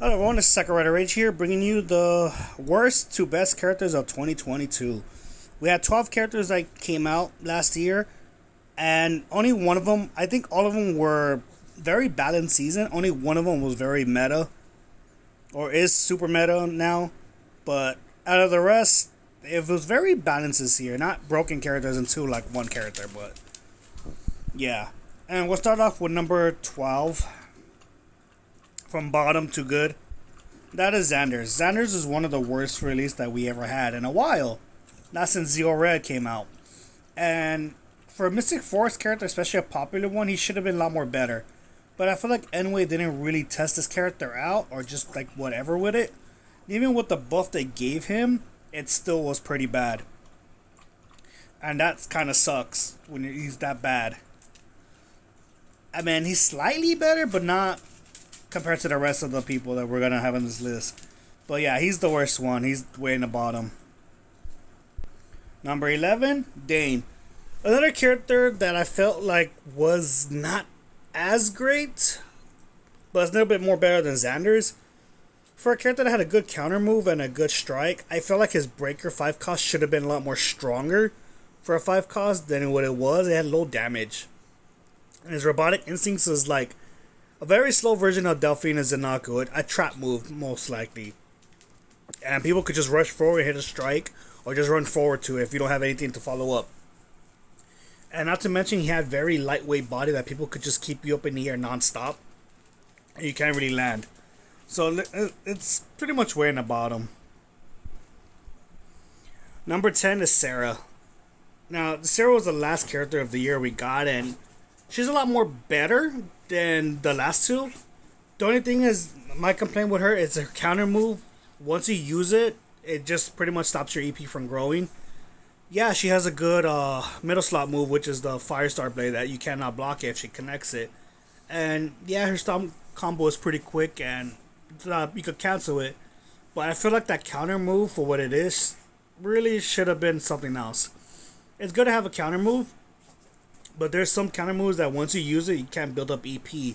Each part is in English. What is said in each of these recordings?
Hello everyone, this is Sakurada Rage here, bringing you the worst to best characters of 2022. We had 12 characters that came out last year, and only one of them, I think all of them were very balanced season. Only one of them was very meta, or is super meta now, but out of the rest, it was very balanced this year. Not broken characters into like one character, but yeah. And we'll start off with number 12. From bottom to good. That is Xander's. Xander's is one of the worst release that we ever had in a while. Not since Zeo Red came out. And for a Mystic Forest character, especially a popular one, he should have been a lot more better. But I feel like Enway didn't really test this character out, or just like whatever with it. Even with the buff they gave him, it still was pretty bad. And that kind of sucks when he's that bad. I mean, he's slightly better, but not compared to the rest of the people that we're going to have on this list. But yeah, he's the worst one. He's way in the bottom. Number 11, Dane. Another character that I felt like was not as great, but it's a little bit more better than Xander's. For a character that had a good counter move and a good strike, I felt like his breaker 5 cost should have been a lot more stronger for a 5 cost than what it was. It had low damage. And his robotic instincts was like a very slow version of Delphine is not good. A trap move, most likely. And people could just rush forward and hit a strike, or just run forward to it if you don't have anything to follow up. And not to mention, he had very lightweight body that people could just keep you up in the air non-stop. And you can't really land. So it's pretty much way in the bottom. Number 10 is Sarah. Now, Sarah was the last character of the year we got, and she's a lot more better than the last two. The only thing is, my complaint with her is her counter move. Once you use it, it just pretty much stops your EP from growing. Yeah, she has a good middle slot move, which is the Firestar Blade that you cannot block it if she connects it. And yeah, her stomp combo is pretty quick and you could cancel it. But I feel like that counter move, for what it is, really should have been something else. It's good to have a counter move, but there's some counter moves that once you use it, you can't build up EP.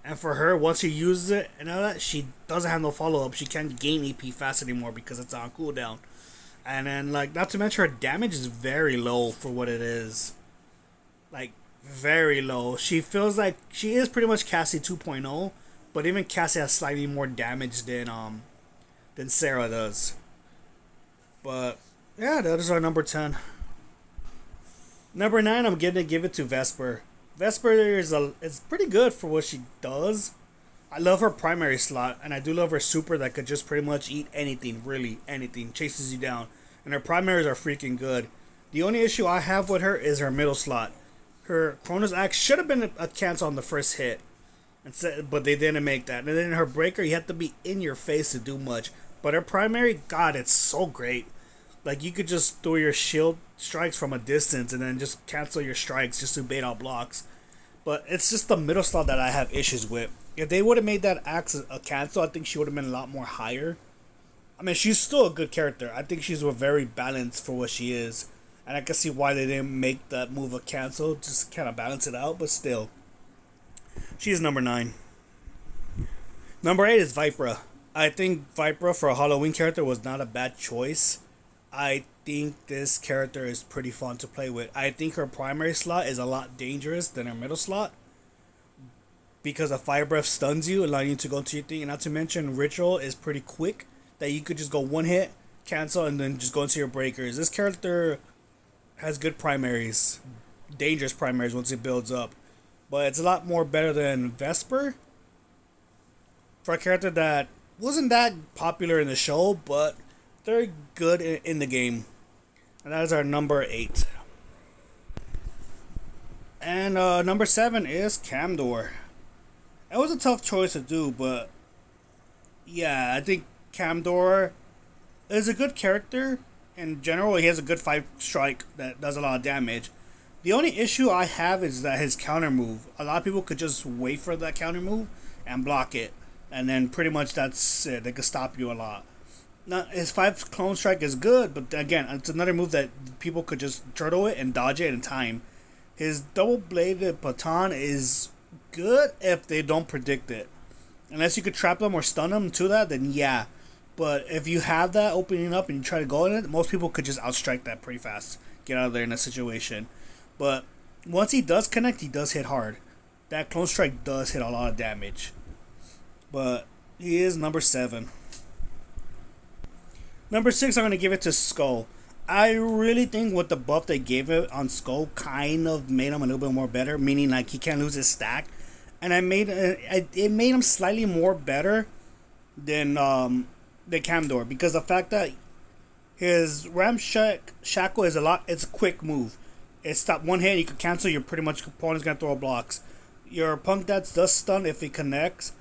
And for her, once she uses it and all that, she doesn't have no follow-up. She can't gain EP fast anymore because it's on cooldown. And then, like, not to mention, her damage is very low for what it is. Like, very low. She feels like she is pretty much Cassie 2.0, but even Cassie has slightly more damage than Sarah does. But yeah, that is our number 10. Number 9, I'm going to give it to Vesper. Vesper is pretty good for what she does. I love her primary slot, and I do love her super that could just pretty much eat anything, really anything, chases you down. And her primaries are freaking good. The only issue I have with her is her middle slot. Her Chronos Axe should have been a cancel on the first hit, but they didn't make that. And then her breaker, you have to be in your face to do much. But her primary, God, it's so great. Like, you could just throw your shield strikes from a distance and then just cancel your strikes just to bait out blocks. But it's just the middle slot that I have issues with. If they would have made that axe a cancel, I think she would have been a lot more higher. I mean, she's still a good character. I think she's very balanced for what she is. And I can see why they didn't make that move a cancel, just kind of balance it out, but still. She's number 9. Number 8 is Vypra. I think Vypra for a Halloween character was not a bad choice. I think this character is pretty fun to play with. I think her primary slot is a lot dangerous than her middle slot, because a Fire Breath stuns you, allowing you to go into your thing. And not to mention, Ritual is pretty quick, that you could just go one hit, cancel, and then just go into your breakers. This character has good primaries, dangerous primaries once it builds up. But it's a lot more better than Vesper, for a character that wasn't that popular in the show, but they're good in the game. And that is our number 8. And number 7 is Camdor. It was a tough choice to do, but yeah, I think Camdor is a good character. In general, he has a good 5 strike that does a lot of damage. The only issue I have is that his counter move. A lot of people could just wait for that counter move and block it. And then pretty much that's it. They could stop you a lot. Now, his 5 clone strike is good, but again, it's another move that people could just turtle it and dodge it in time. His double bladed baton is good if they don't predict it. Unless you could trap them or stun them to that, then yeah. But if you have that opening up and you try to go in it, most people could just outstrike that pretty fast. Get out of there in a situation. But once he does connect, he does hit hard. That clone strike does hit a lot of damage. But he is number 7. Number 6, I'm going to give it to Skull. I really think with the buff they gave it on Skull kind of made him a little bit more better, meaning like he can't lose his stack. And it made him slightly more better than Camdor, because the fact that his Shackle is it's a quick move. It's stop one hit, you can cancel, your pretty much opponent's gonna throw blocks. Your Punk Dance does stun if it connects.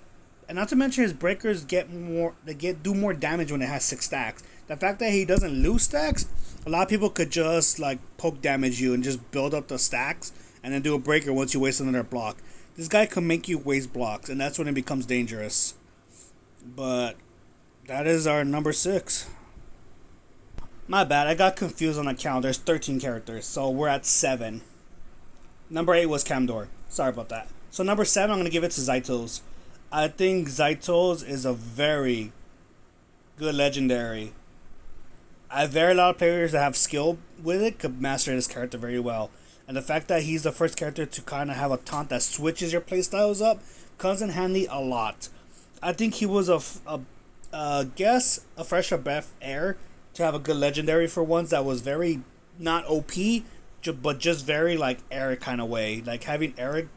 And not to mention his breakers do more damage when it has 6 stacks. The fact that he doesn't lose stacks, a lot of people could just like poke damage you and just build up the stacks and then do a breaker once you waste another block. This guy can make you waste blocks, and that's when it becomes dangerous. But that is our number 6. My bad, I got confused on the count. There's 13 characters, so we're at 7. Number 8 was Camdor. Sorry about that. So number 7, I'm going to give it to Zetos. I think Zetos is a very good legendary. I have a lot of players that have skill with it could master this character very well. And the fact that he's the first character to kind of have a taunt that switches your playstyles up comes in handy a lot. I think he was a fresh breath air to have a good legendary for once that was very not OP, but just very like Eric kind of way. Like having Eric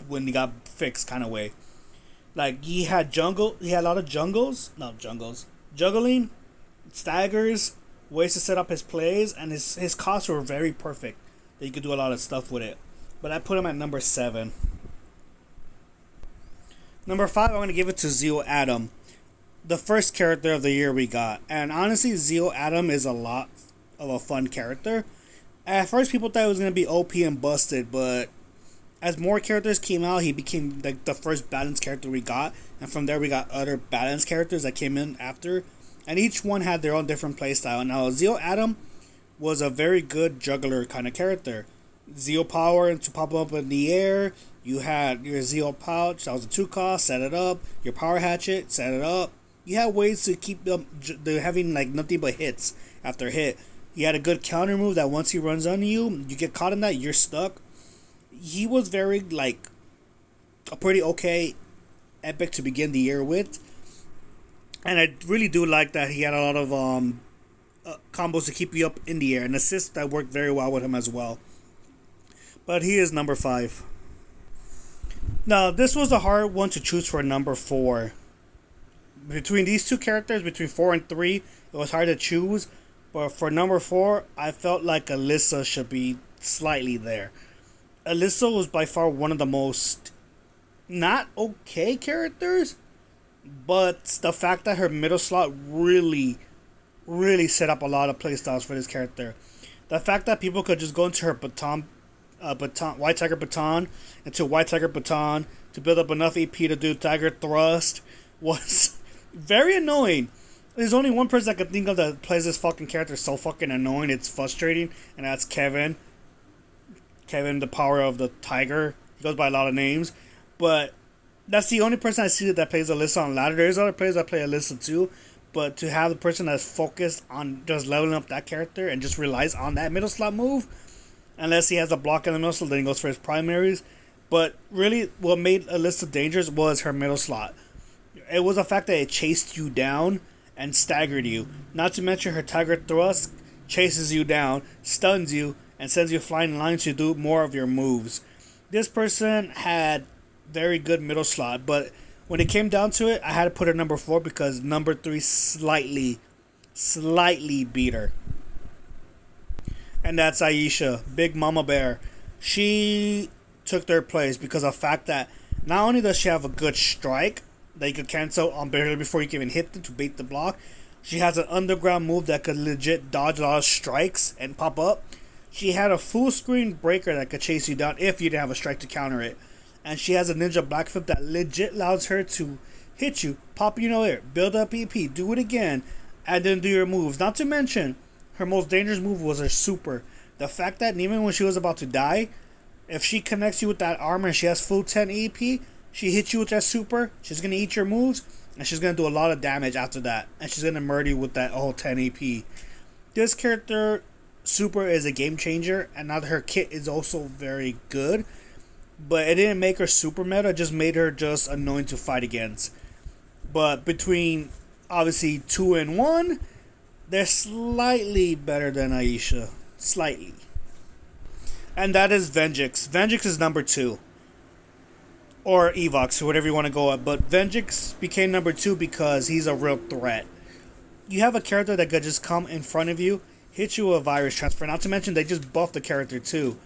when he got fixed kind of way. Like he had a lot of juggling, staggers, ways to set up his plays, and his costs were very perfect. That you could do a lot of stuff with it. But I put him at number 7. Number 5, I'm going to give it to Zeo Adam. The first character of the year we got. And honestly, Zeo Adam is a lot of a fun character. At first, people thought it was going to be OP and busted, but as more characters came out, he became like the first balanced character we got. And from there, we got other balanced characters that came in after. And each one had their own different playstyle. Now, Zeo Adam was a very good juggler kind of character. Zeo Power to pop up in the air. You had your Zeo Pouch, that was a 2 cost, set it up. Your Power Hatchet, set it up. You had ways to keep them having like nothing but hits after hit. He had a good counter move that once he runs on you, you get caught in that, you're stuck. He was very like a pretty okay epic to begin the year with. And I really do like that he had a lot of combos to keep you up in the air, and assists that worked very well with him as well. But he is number 5. Now, this was a hard one to choose for number 4. Between these two characters, between 4 and 3, it was hard to choose. But for number 4, I felt like Alyssa should be slightly there. Alyssa was by far one of the most not okay characters, but the fact that her middle slot really set up a lot of playstyles for this character. The fact that people could just go into her White Tiger Baton into White Tiger Baton to build up enough AP to do Tiger Thrust was very annoying. There's only one person I could think of that plays this fucking character so fucking annoying, it's frustrating, and that's Kevin. Kevin, the power of the tiger. He goes by a lot of names. But that's the only person I see that plays Alyssa on ladder. There's other players that play Alyssa too. But to have the person that's focused on just leveling up that character and just relies on that middle slot move, unless he has a block in the middle slot, then he goes for his primaries. But really, what made Alyssa dangerous was her middle slot. It was the fact that it chased you down and staggered you. Not to mention her Tiger Thrust chases you down, stuns you, and sends you flying lines to do more of your moves. This person had very good middle slot, but when it came down to it, I had to put her number 4 because number 3 slightly beat her. And that's Aisha, Big Mama Bear. She took their place because of the fact that not only does she have a good strike that you could cancel on barely before you can even hit them to bait the block, she has an underground move that could legit dodge a lot of strikes and pop up. She had a full screen breaker that could chase you down if you didn't have a strike to counter it. And she has a ninja black flip that legit allows her to hit you, pop you in the air, build up EP, do it again, and then do your moves. Not to mention, her most dangerous move was her super. The fact that even when she was about to die, if she connects you with that armor and she has full 10 EP, she hits you with that super, she's gonna eat your moves, and she's gonna do a lot of damage after that, and she's gonna murder you with that whole 10 AP. This character super is a game changer, and now her kit is also very good, but it didn't make her super meta, it just made her just annoying to fight against. But between obviously 2 and 1, they're slightly better than Aisha. Slightly. And that is Venjix. Venjix is number 2. Or Evox, or whatever you want to go at. But Venjix became number 2 because he's a real threat. You have a character that could just come in front of you, hit you with a virus transfer. Not to mention, they just buffed the character too.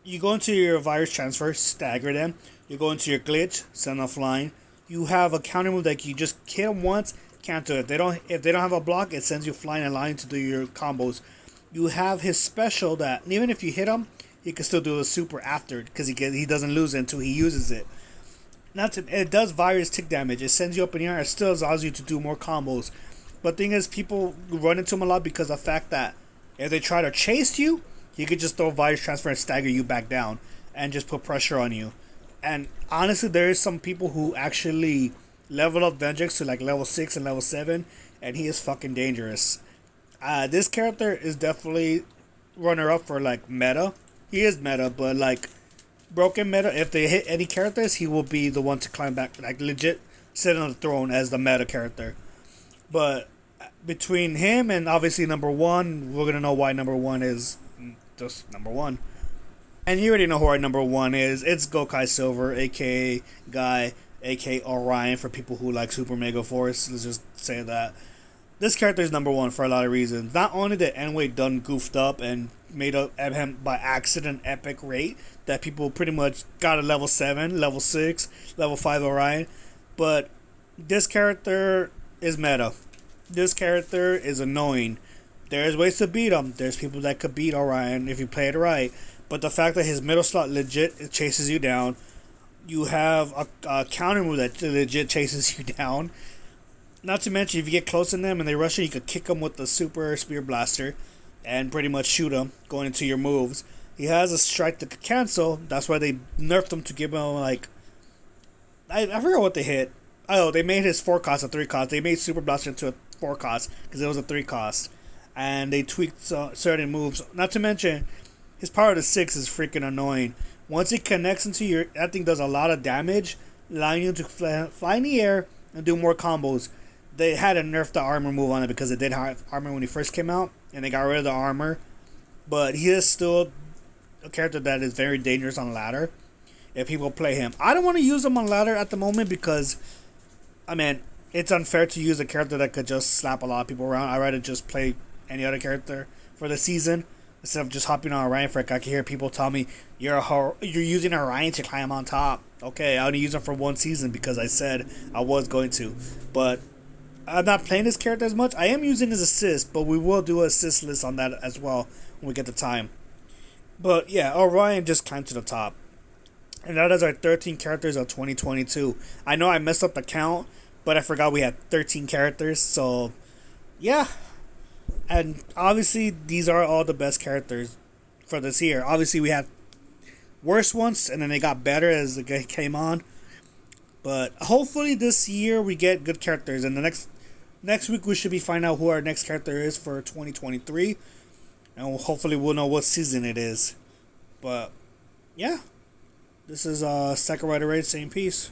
You go into your virus transfer, stagger them. You go into your glitch, send them flying. You have a counter move that you just hit them once, can't do it. If they don't have a block, it sends you flying and line to do your combos. You have his special that even if you hit him, he can still do a super after because he doesn't lose it until he uses it. It does virus tick damage. It sends you up in the air. It still allows you to do more combos. But the thing is, people run into him a lot because of the fact that if they try to chase you, he could just throw virus transfer and stagger you back down and just put pressure on you. And honestly, there is some people who actually level up Venjix to like level 6 and level 7, and he is fucking dangerous. This character is definitely runner up for like meta. He is meta, but like broken meta, if they hit any characters, he will be the one to climb back, like legit sit on the throne as the meta character. But between him and obviously number 1, we're gonna know why number 1 is just number 1. And you already know who our number 1 is. It's Gokai Silver, aka Guy, aka Orion for people who like Super Mega Force. Let's just say that. This character is number 1 for a lot of reasons. Not only did Enway done goofed up and made up him by accident epic rate that people pretty much got a level 7, level 6, level 5 Orion, but this character is meta. This character is annoying. There's ways to beat him. There's people that could beat Orion if you play it right. But the fact that his middle slot legit it chases you down, you have a counter move that legit chases you down. Not to mention, if you get close to them and they rush you, you could kick them with the super spear blaster and pretty much shoot them going into your moves. He has a strike that could cancel. That's why they nerfed him to give him like I forgot what they hit. Oh, they made his 4 cost a 3 cost. They made super blaster into a 4 cost because it was a 3 cost, and they tweaked certain moves. Not to mention, his power to 6 is freaking annoying. Once it connects into your, that thing does a lot of damage, allowing you to fly in the air and do more combos. They had to nerf the armor move on it because it did have armor when he first came out, and they got rid of the armor. But he is still a character that is very dangerous on ladder if people play him. I don't want to use him on ladder at the moment because, I mean, it's unfair to use a character that could just slap a lot of people around. I'd rather just play any other character for the season instead of just hopping on Orion. I can hear people tell me, you're using Orion to climb on top. Okay, I only use him for 1 season because I said I was going to. But I'm not playing this character as much. I am using his assist, but we will do an assist list on that as well when we get the time. But yeah, Orion just climbed to the top. And that is our 13 characters of 2022. I know I messed up the count, but I forgot we had 13 characters. So, yeah. And obviously, these are all the best characters for this year. Obviously, we had worse ones, and then they got better as the guy came on. But hopefully this year we get good characters. And the next week we should be finding out who our next character is for 2023. And hopefully we'll know what season it is. But, yeah. This is Second Rider Raid saying peace.